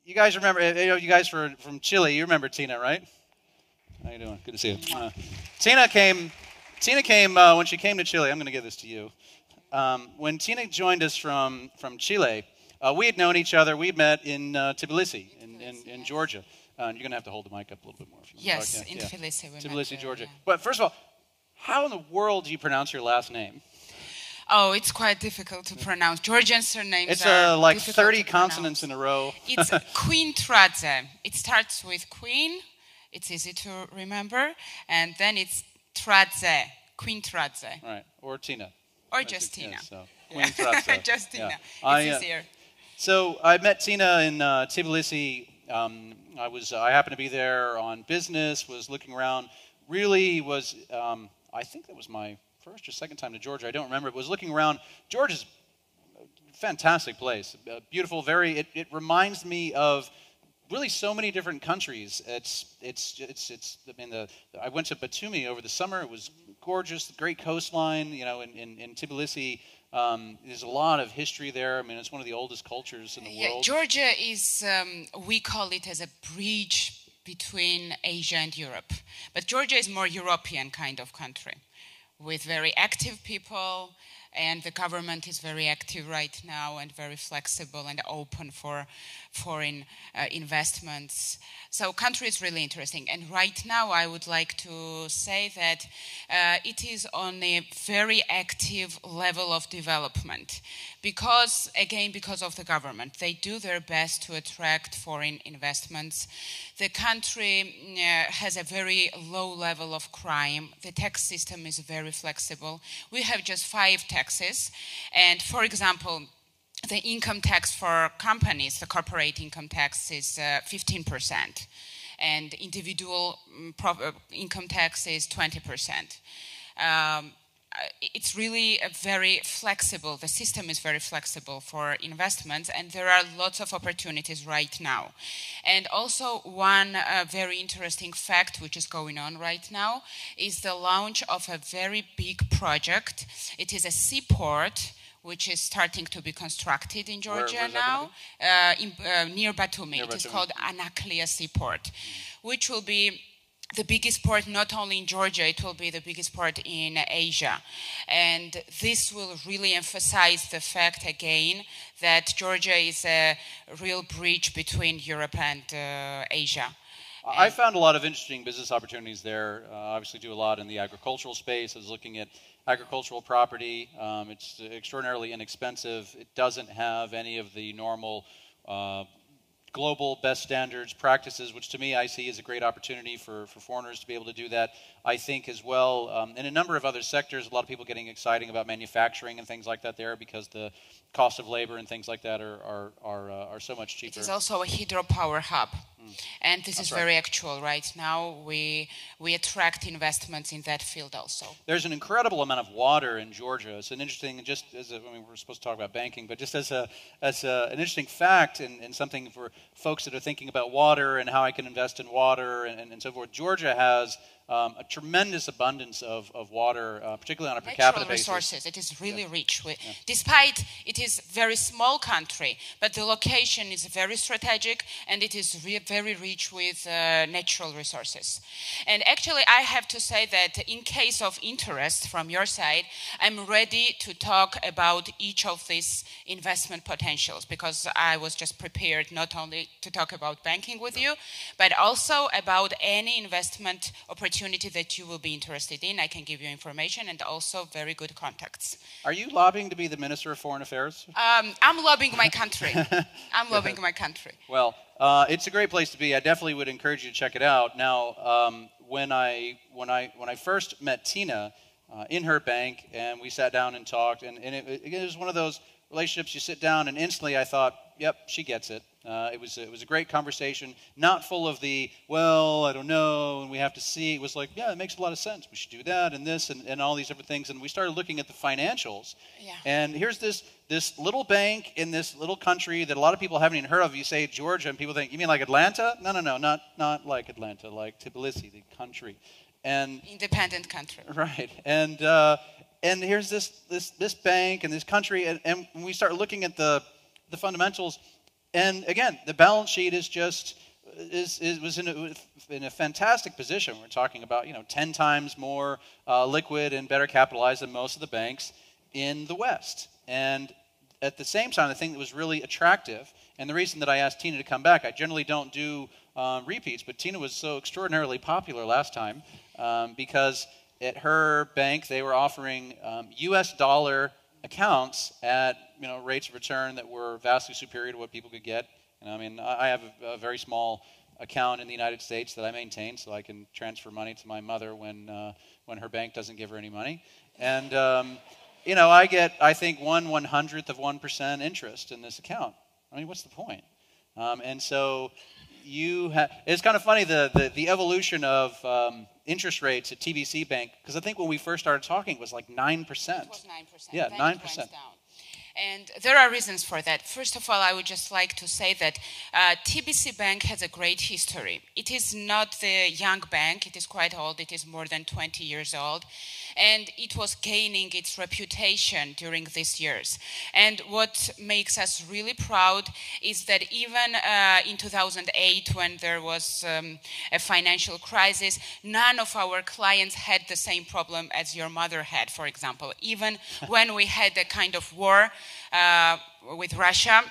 you guys remember, you guys from Chile, you remember Tina, right? How you doing? Good to see you. Tina came when she came to Chile. I'm going to give this to you. When Tina joined us from Chile, we had known each other. We met in Tbilisi, in Georgia. You're going to have to hold the mic up a little bit more. If you yes, talk. in Tbilisi. Tbilisi, Georgia. Yeah. But first of all, how in the world do you pronounce your last name? Oh, it's quite difficult to pronounce. Georgian surnames it's are like difficult 30 to consonants pronounce. in a row. It's Quintradze. It starts with Queen. It's easy to remember. And then it's Tradze. Quintradze. Right. Or Tina. Or just Tina. Yeah, so Quintradze. Just Tina. Yeah. It's easier. So I met Tina in Tbilisi. I happened to be there on business, was looking around. Really was, I think that was my first or second time to Georgia. I don't remember. It was looking around. Georgia's a fantastic place. Beautiful, it reminds me of really so many different countries. I went to Batumi over the summer. It was gorgeous, great coastline, in Tbilisi. There's a lot of history there. I mean, it's one of the oldest cultures in the world. Georgia is, we call it as a bridge between Asia and Europe. But Georgia is more European kind of country with very active people, and the government is very active right now and very flexible and open for foreign investments. So country is really interesting. And right now I would like to say that it is on a very active level of development because of the government. They do their best to attract foreign investments. The country has a very low level of crime. The tax system is very flexible. We have just 5 taxes. And for example, the income tax for companies, the corporate income tax is 15%. And individual income tax is 20%. It's really very flexible. The system is very flexible for investments, and there are lots of opportunities right now. And also one very interesting fact which is going on right now is the launch of a very big project. It is a seaport which is starting to be constructed in Georgia now, near Batumi. It is called Anaklia Seaport, which will be the biggest port not only in Georgia, it will be the biggest port in Asia. And this will really emphasize the fact again that Georgia is a real bridge between Europe and Asia. I found a lot of interesting business opportunities there. Obviously do a lot in the agricultural space. I was looking at agricultural property. It's extraordinarily inexpensive. It doesn't have any of the normal global best standards, practices, which to me I see as a great opportunity for foreigners to be able to do that. I think as well, in a number of other sectors, a lot of people getting exciting about manufacturing and things like that there because the cost of labor and things like that are so much cheaper. It is also a hydropower hub. And this is very actual right now. We attract investments in that field also. There's an incredible amount of water in Georgia. It's an interesting, we're supposed to talk about banking, but just as an interesting fact and something for folks that are thinking about water and how I can invest in water and so forth. Georgia has a tremendous abundance of water, particularly on a per capita basis. Natural resources. It is really rich. Despite it is a very small country, but the location is very strategic and it is very rich with natural resources. And actually, I have to say that in case of interest from your side, I'm ready to talk about each of these investment potentials because I was just prepared not only to talk about banking with you, but also about any investment opportunity that you will be interested in. I can give you information and also very good contacts. Are you lobbying to be the Minister of Foreign Affairs? I'm lobbying my country. I'm lobbying my country. Well, it's a great place to be. I definitely would encourage you to check it out. Now, when I first met Tina in her bank, and we sat down and talked, and it was one of those relationships you sit down, and instantly I thought, yep, she gets it. It was a great conversation, not full of the, well, I don't know, and we have to see. It was like, yeah, it makes a lot of sense. We should do that and this and all these different things. And we started looking at the financials. Yeah. And here's this little bank in this little country that a lot of people haven't even heard of. You say Georgia, and people think, you mean like Atlanta? No, not like Atlanta, like Tbilisi, the country. And independent country. Right. And here's this bank and this country, and when we start looking at the fundamentals, And again, the balance sheet is just was in a fantastic position. We're talking about 10 times more liquid and better capitalized than most of the banks in the West. And at the same time, the thing that was really attractive, and the reason that I asked Tina to come back, I generally don't do repeats, but Tina was so extraordinarily popular last time because at her bank they were offering U.S. dollar accounts at rates of return that were vastly superior to what people could get. I mean, I have a very small account in the United States that I maintain, so I can transfer money to my mother when her bank doesn't give her any money. And I get, I think, 1/100th of 1% interest in this account. I mean, what's the point? And so it's kind of funny the evolution of interest rates at TBC Bank, because I think when we first started talking it was like 9%. It was 9%. Yeah, then 9%. It went down. And there are reasons for that. First of all, I would just like to say that TBC Bank has a great history. It is not the young bank. It is quite old. It is more than 20 years old. And it was gaining its reputation during these years. And what makes us really proud is that even in 2008, when there was a financial crisis, none of our clients had the same problem as your mother had, for example. Even when we had a kind of war with Russia,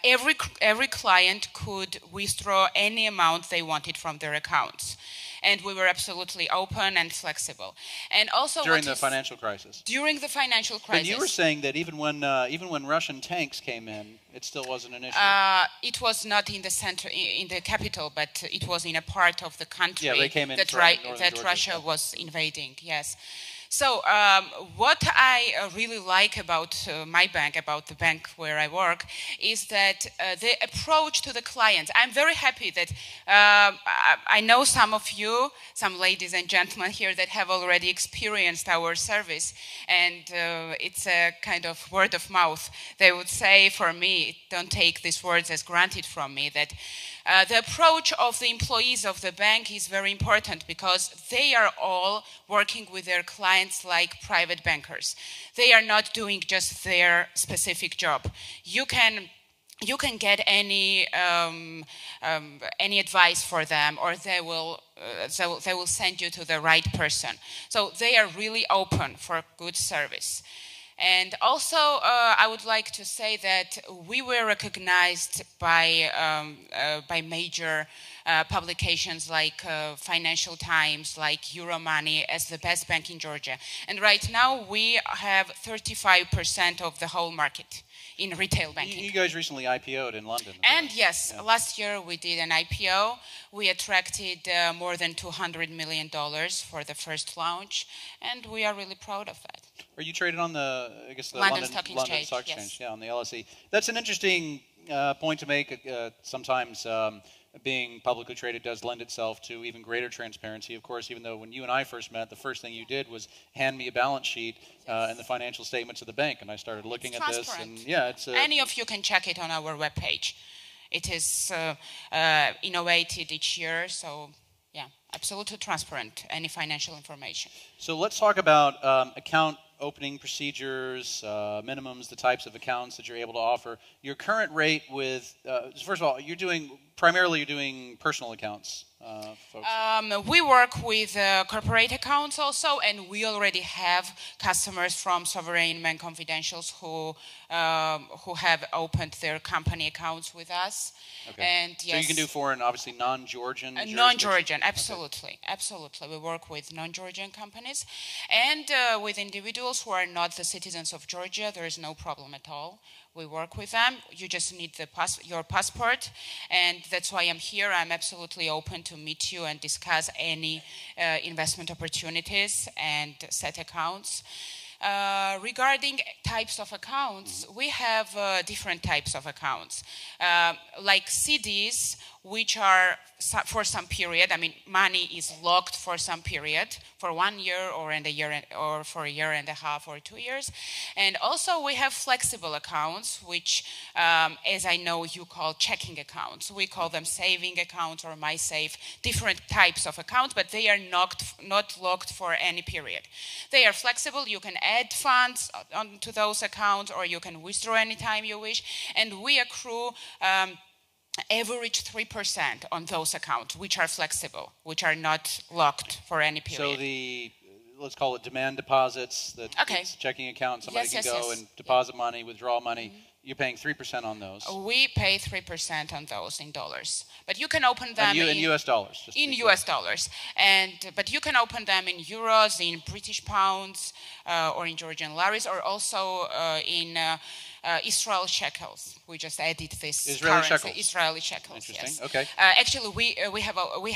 every client could withdraw any amount they wanted from their accounts. And we were absolutely open and flexible. And also during the financial crisis. During the financial crisis. And you were saying that even when Russian tanks came in, it still wasn't an issue. It was not in the center, in the capital, but it was in a part of the country they came in that Russia was invading. Yes. So what I really like about my bank, about the bank where I work, is that the approach to the clients. I'm very happy that I know some of you, some ladies and gentlemen here that have already experienced our service, and it's a kind of word of mouth. They would say, for me, don't take these words as granted from me, that the approach of the employees of the bank is very important because they are all working with their clients like private bankers. They are not doing just their specific job. You can get any advice for them, or they will send you to the right person. So they are really open for good service. And also, I would like to say that we were recognized by major publications like Financial Times, like Euromoney, as the best bank in Georgia. And right now, we have 35% of the whole market in retail banking. You guys recently IPO'd in London. And yes, last year we did an IPO. We attracted more than $200 million for the first launch, and we are really proud of that. Are you traded on the London Stock Exchange? London Stock Exchange, yes. Yeah, on the LSE. That's an interesting point to make. Sometimes being publicly traded does lend itself to even greater transparency. Of course, even though when you and I first met, the first thing you did was hand me a balance sheet and the financial statements of the bank, and I started looking at this. And yeah, it's any of you can check it on our webpage. It is innovated each year, so yeah, absolutely transparent. Any financial information. So let's talk about account opening procedures, minimums, the types of accounts that you're able to offer. Your current rate with, first of all, you're doing personal accounts, folks. We work with corporate accounts also, and we already have customers from Sovereign and Confidentials who have opened their company accounts with us. Okay. And yes, so you can do foreign, obviously non-Georgian. Non-Georgian, absolutely, okay. Absolutely. We work with non-Georgian companies, and with individuals who are not the citizens of Georgia. There is no problem at all. We work with them. You just need your passport, and that's why I'm here. I'm absolutely open to meet you and discuss any investment opportunities and set accounts. Regarding types of accounts, we have different types of accounts. Like CDs, which are for some period. I mean, money is locked for some period, for 1 year or for a year and a half or 2 years. And also we have flexible accounts, which, as I know, you call checking accounts. We call them saving accounts or MySafe, different types of accounts, but they are not locked for any period. They are flexible. You can add funds onto those accounts, or you can withdraw anytime you wish. And we accrue average 3% on those accounts, which are flexible, which are not locked for any period. So let's call it demand deposits, it's a checking account, somebody can go and deposit money, withdraw money. You're paying 3% on those. We pay 3% on those in dollars, but you can open them in U.S. dollars. In U.S. dollars, but you can open them in euros, in British pounds, or in Georgian laris, or also in Israel shekels. We just added this Israeli currency. shekels. Israeli shekels. Interesting. Yes. Okay. Actually, we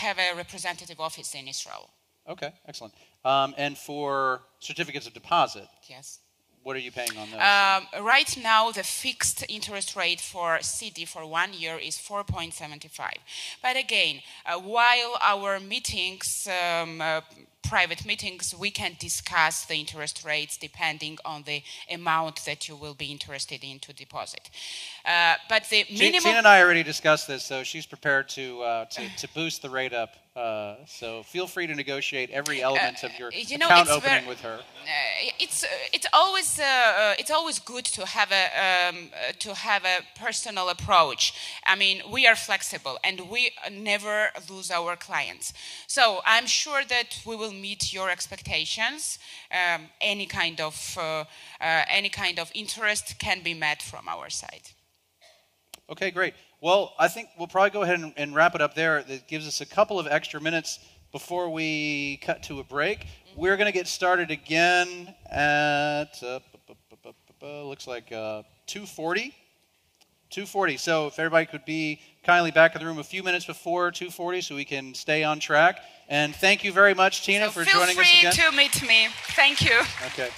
have a representative office in Israel. Okay. Excellent. And for certificates of deposit. Yes. What are you paying on those? Right now, the fixed interest rate for CD for 1 year is 4.75. But again, while our meetings, private meetings, we can discuss the interest rates depending on the amount that you will be interested in to deposit. But the minimum... Tina and I already discussed this, so she's prepared to boost the rate up. So feel free to negotiate every element of your account opening with her. It's always good to have a personal approach. I mean, we are flexible and we never lose our clients. So I'm sure that we will meet your expectations. Any kind of interest can be met from our side. Okay, great. Well, I think we'll probably go ahead and wrap it up there. That gives us a couple of extra minutes before we cut to a break. We're going to get started again at, looks like 2:40. 2:40. So if everybody could be kindly back in the room a few minutes before 2:40 so we can stay on track. And thank you very much, Tina, for joining us again. Feel free to meet me. Thank you. Okay.